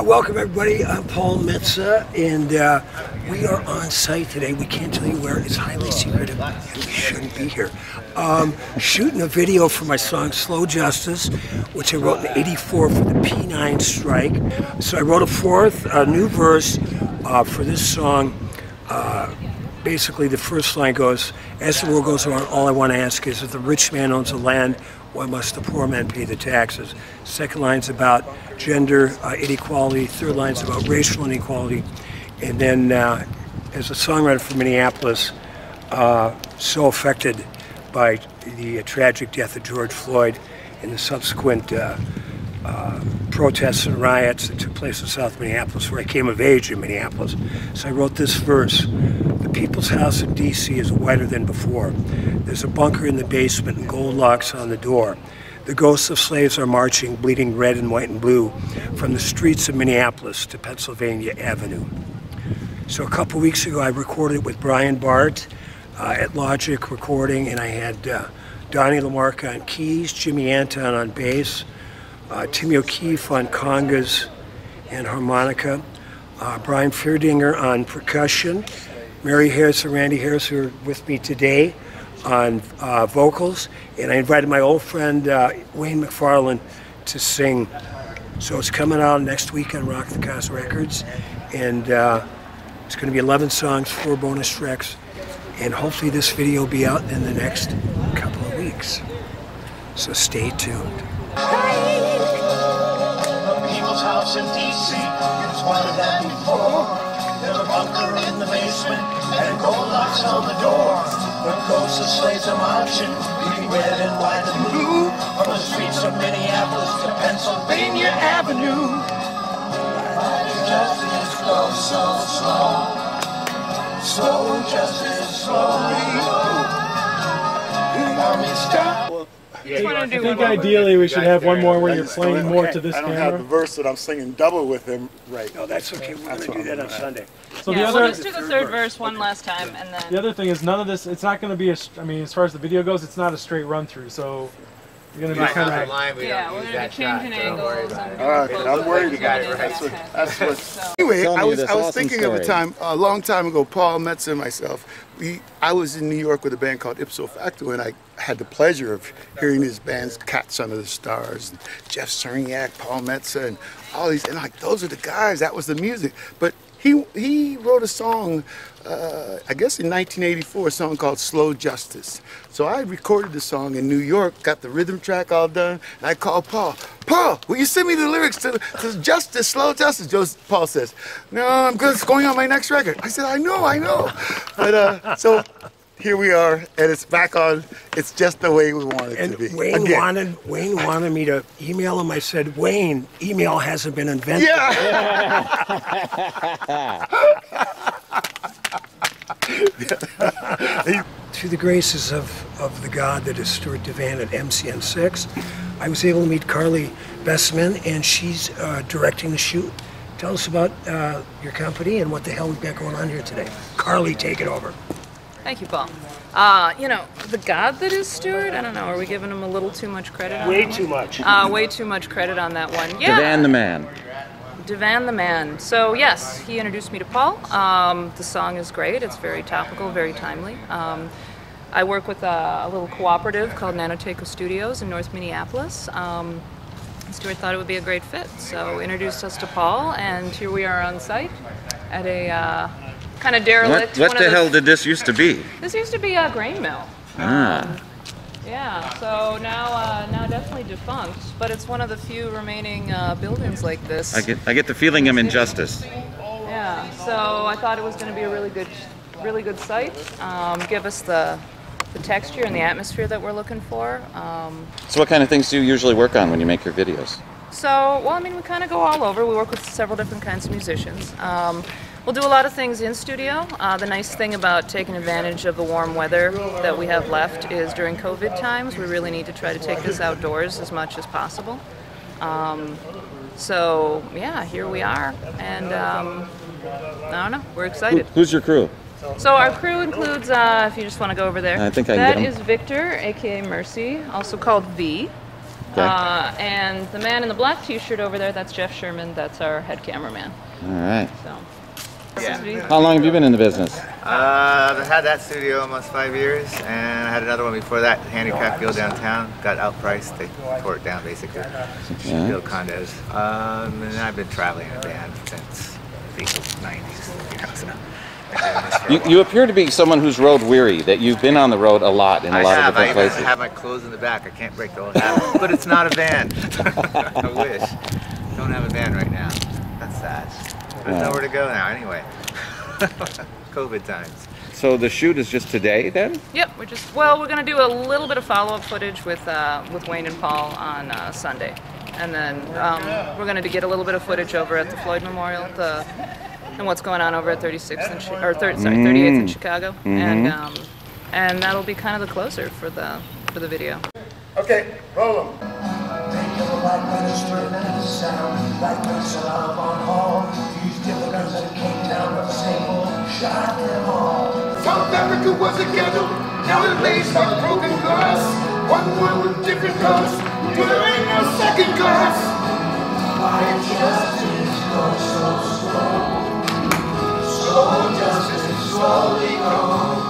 Welcome everybody, I'm Paul Metsa, and we are on site today. We can't tell you where, it's highly secretive and we shouldn't be here. Shooting a video for my song Slow Justice, which I wrote in '84 for the P9 strike. So I wrote a new verse for this song. Basically the first line goes, as the world goes on, all I want to ask is if the rich man owns the land, why must the poor man pay the taxes? Second line's about gender inequality. Third line's about racial inequality. And then as a songwriter from Minneapolis, so affected by the tragic death of George Floyd and the subsequent protests and riots that took place in South Minneapolis, where I came of age in Minneapolis. So I wrote this verse. The people's house in D.C. is whiter than before. There's a bunker in the basement and gold locks on the door. The ghosts of slaves are marching, bleeding red and white and blue, from the streets of Minneapolis to Pennsylvania Avenue. So a couple weeks ago I recorded with Brian Bart at Logic Recording, and I had Donnie LaMarca on keys, Jimmy Anton on bass, Timmy O'Keefe on congas and harmonica, Brian Feardinger on percussion, Mary Harris and Randy Harris, who are with me today, on vocals, and I invited my old friend Wayne McFarland to sing. So it's coming out next week on Rock the Cos Records, and it's going to be 11 songs, 4 bonus tracks, and hopefully this video will be out in the next couple of weeks. So stay tuned. The people's house in D.C. is whiter than before. There's a bunker in the basement and gold locks on the door. The ghosts of slaves are marching, bleeding red and white and blue, from the streets of Minneapolis to Pennsylvania Avenue. Justice goes so slow, slow justice slowly. You got me stuck. I think ideally we should have one more where you're playing more to this camera. I don't have the verse that I'm singing double with him right. No, that's okay. We're going to do that on Sunday. So yeah, the other, we'll just do the third verse one last time, and then... The other thing is none of this, it's not going to be a, I mean, as far as the video goes, it's not a straight run through, so you're going to be kind of... Yeah, we're going to be changing angles. I'm worried about it. That's what. Anyway, I was thinking of a long time ago, Paul Metsa and myself, I was in New York with a band called Ipso Facto, and I had the pleasure of hearing his bands, Cats Under the Stars, and Jeff Cerniak, Paul Metsa, and all these, and like, those are the guys, that was the music. But he wrote a song, I guess in 1984, a song called Slow Justice. So I recorded the song in New York, got the rhythm track all done, and I called Paul. Paul, will you send me the lyrics to Justice, Slow Justice? Paul says, no, I'm good, it's going on my next record. I said, I know. But so here we are, and it's back on. It's just the way we want it to be. Wayne wanted me to email him. I said, Wayne, email hasn't been invented. Yeah. Through the graces of the God that is Stuart Devan at MCN6, I was able to meet Carly Bessman, and she's directing the shoot. Tell us about your company and what the hell we've got going on here today. Carly, take it over. Thank you, Paul. You know, the God that is Stuart, I don't know, are we giving him a little too much credit on Way that too one? much. Way too much credit on that one. Yeah. Devan the Man. Devan the Man. So yes, he introduced me to Paul. The song is great. It's very topical, very timely. I work with a little cooperative called Nanoteco Studios in North Minneapolis. Stuart thought it would be a great fit, so introduced us to Paul, and here we are on site at a kind of derelict. What the hell did this used to be? This used to be a grain mill. Yeah, so now definitely defunct, but it's one of the few remaining buildings like this. I get the feeling I'm in Justice. Yeah, so I thought it was going to be a really good site. Give us the texture and the atmosphere that we're looking for. So what kind of things do you usually work on when you make your videos? So, well, I mean, we kind of go all over. We work with several different kinds of musicians. We'll do a lot of things in studio. The nice thing about taking advantage of the warm weather that we have left is during COVID times, we really need to try to take this outdoors as much as possible. So, yeah, here we are, and I don't know, we're excited. Who's your crew? So our crew includes, if you just want to go over there, I think I can get 'em. That is Victor, aka Mercy, also called V. Okay. And the man in the black t-shirt over there, that's Jeff Sherman. That's our head cameraman. All right. So. Yeah. How long have you been in the business? I've had that studio almost 5 years, and I had another one before that, handicap field downtown. Got outpriced. They tore it down basically. Yeah. Built condos. And I've been traveling in a band since the 90s. You know, so. You appear to be someone who's road weary, that you've been on the road a lot in a lot of different I places. I have my clothes in the back. I can't break the old habit. But it's not a band. I wish. Don't have a band right now. That's sad. There's nowhere to go now anyway. COVID times. So the shoot is just today then? Yep, we're gonna do a little bit of follow-up footage with Wayne and Paul on Sunday, and then we're gonna get a little bit of footage over at the Floyd Memorial, and what's going on over at 38th in Chicago, and that'll be kind of the closer for the video. Okay, roll them. Make of a black minister and sound like guns alarm on hall. These different guns that came down from the same hole, shot them all. South Africa was a ghetto, now it lays like broken glass. One world with different colors, but there ain't no second class. Why justice goes so slow? Slow justice slowly goes.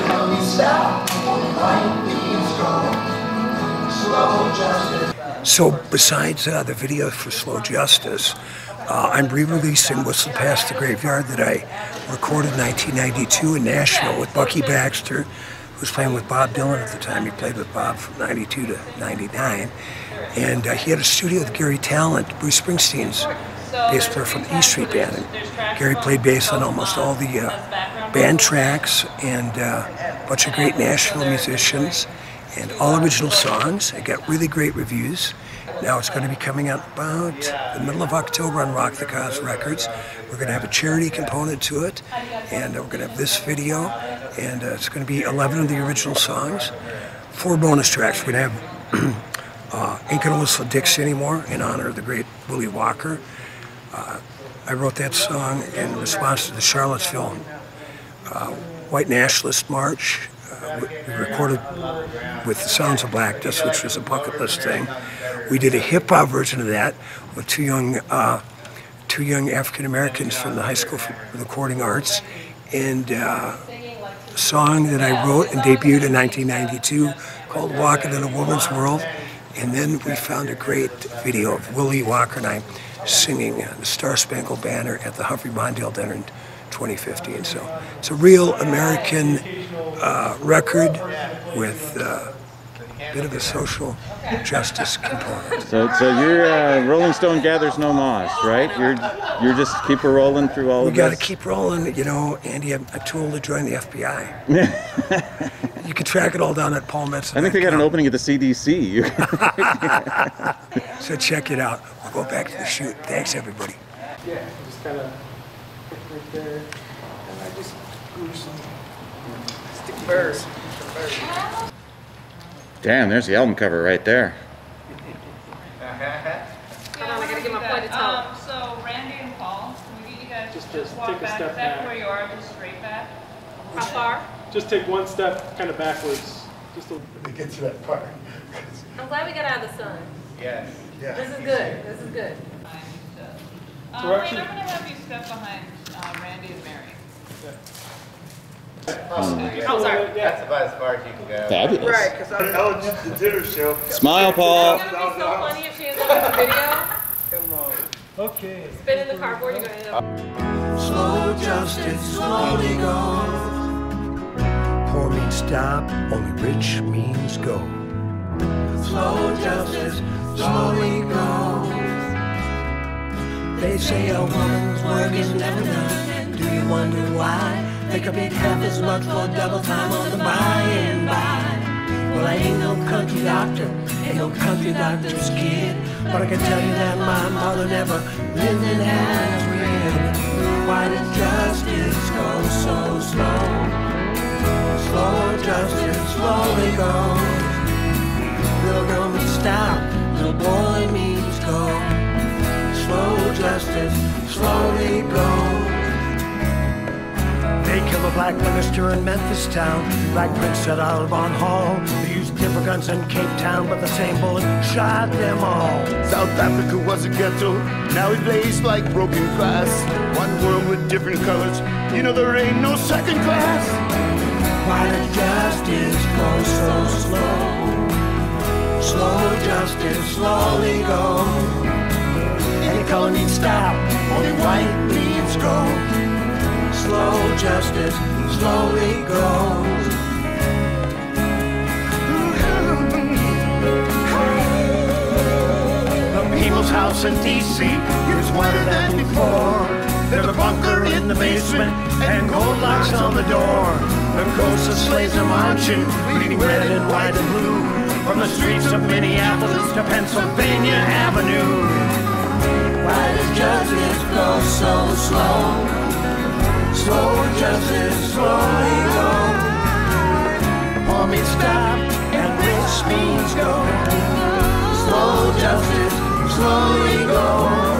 When we stop, right means go. Slow justice. So besides the video for Slow Justice, I'm re-releasing Whistle Past the Graveyard that I recorded in 1992 in Nashville with Bucky Baxter, who was playing with Bob Dylan at the time. He played with Bob from 92 to 99. And he had a studio with Gary Talent, Bruce Springsteen's bass player from the E Street Band. And Gary played bass on almost all the band tracks, and a bunch of great Nashville musicians, and all original songs. It got really great reviews. Now it's going to be coming out about the middle of October on Rock the Cause Records. We're going to have a charity component to it, and we're going to have this video, and it's going to be 11 of the original songs, 4 bonus tracks. We're going to have Ain't Gonna Whistle Dixie Anymore in honor of the great Willie Walker. I wrote that song in response to the Charlottesville White Nationalist March. We recorded with the Sounds of Blackness, which was a bucket list thing. We did a hip-hop version of that with two young African Americans from the High School for Recording Arts, and a song that I wrote and debuted in 1992 called Walking in a Woman's World. And then we found a great video of Willie Walker and I singing the Star Spangled Banner at the Humphrey Mondale Dinner in 2015. So it's a real American record with a bit of a social justice component. So you're Rolling Stone gathers no moss, right? You're just keep rolling through all of this. We got to keep rolling, you know, Andy. I'm too old to join the FBI. You can track it all down at Paul Metzen. I think they got an opening at the CDC. So check it out. We'll go back to the shoot. Thanks, everybody. Yeah, just kind of right there, and I just glue some sticky burrs. Damn, there's the album cover right there. Hold on, I gotta get my point of tone. So Randy and Paul, can we get you guys just walk take a step back. where you are, just straight back? How far? Just take one step kind of backwards. Just a Let me get to that part. I'm glad we got out of the sun. Yes. Yeah. This is good. This is good. So we're actually- I'm gonna have you step behind Randy and Mary. Oh, sorry. That's about as far as you can go. Fabulous. Right, because I'm Oh, just the dinner show. Smile, Paul. gonna be so funny if she ends up in the video. okay. Spin in the cardboard, you're gonna end up. Slow justice slowly goes. Poor means stop, only rich means go. Slow justice slowly goes. They say a woman's work is never done. Do you wonder why? They could make half as much for double time on the by and by. Well, I ain't no country doctor, ain't no country doctor's kid, but I can tell you that my mother never lived in Hazard. Why did justice go so slow? Slow justice slowly goes. Little girl means stop, little boy means go. Slow justice slowly goes. They kill a black minister in Memphis town. Black prince set out of Audubon Hall. They used different guns in Cape Town, but the same bullet shot them all. South Africa was a ghetto, now it blazed like broken glass. One world with different colors, you know there ain't no second class. Why does justice go so slow? Slow justice, slowly go. Any color needs stop, only white means gold. Slow justice, slowly goes. The People's House in D.C. is wetter than before. There's a bunker in the basement and gold locks on the door. The ghosts of slaves are marching, bleeding red and white and blue, from the streets of Minneapolis to Pennsylvania Avenue. Why does justice go so slow? Slow justice, slowly go. Poor means stop and rich means go. Slow justice, slowly go.